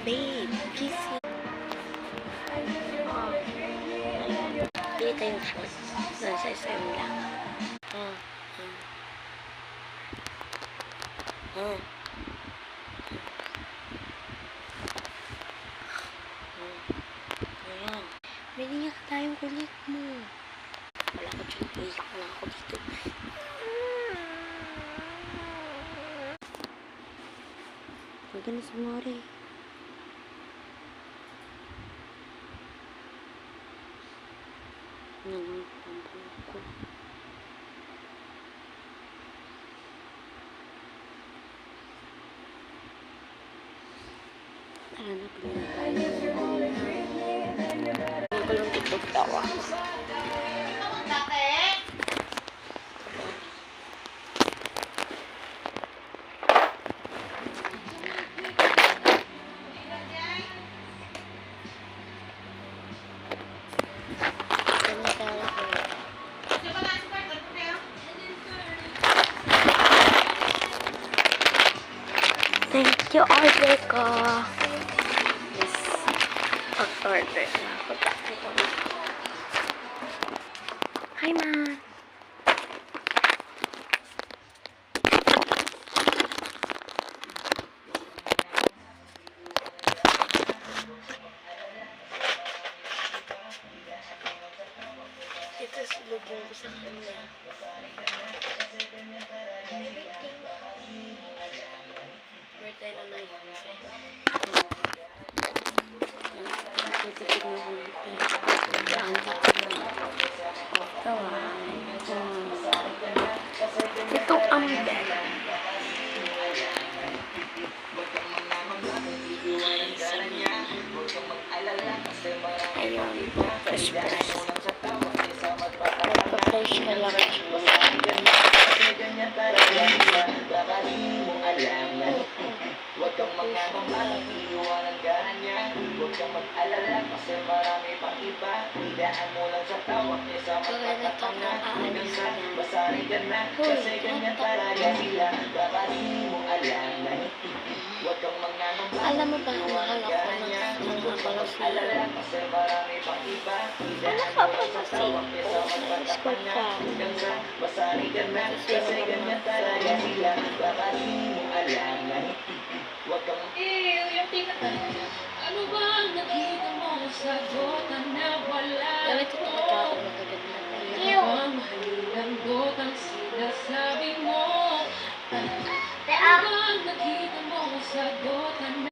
Babe, gising. Oo. Bili tayong short. Nasa SM lang. Ayan. Bili nga tayong kulit mo. Wala ko dyan. Iyak na ako dito. Huwag ka na sumori. Nagpampalak ko. Tara na, pinag-alala. Hindi ko lang tiktok tawa. Thank you, order ko. Yes. Pag-order na ako. Hi, ma. Ito sulubong ko sa kanya. Birthday na na yun. Nagtitipid na ko dito. Itong ambel. Ayun. Fresh. Nagpa-fresh ka lang. Huwag kang magkakamalang iiwanan ka na niya. Huwag kang mag-alala kasi marami pang iba. Hidaan mo lang sa tawag niya sa magkakataon na. Hanggang sa basarin ka na kasi ganyan talaga sila. Baka di mo alam na huwag kang magkakamalang. Alam mo ba, mahal ako ng alala kasi marami pang iba. Hidaan mo lang sa tawag niya sa magkakataon na. Hanggang sa basarin ka na kasi ganyan talaga sila. Baka di mo alam na huwag kang ano ba ang nakita mo sa gota na wala? Gamit ito ka ako magaganda. Ano bang mahalilang gotang sinasabi mo? Ano ba ang nakita mo sa gota na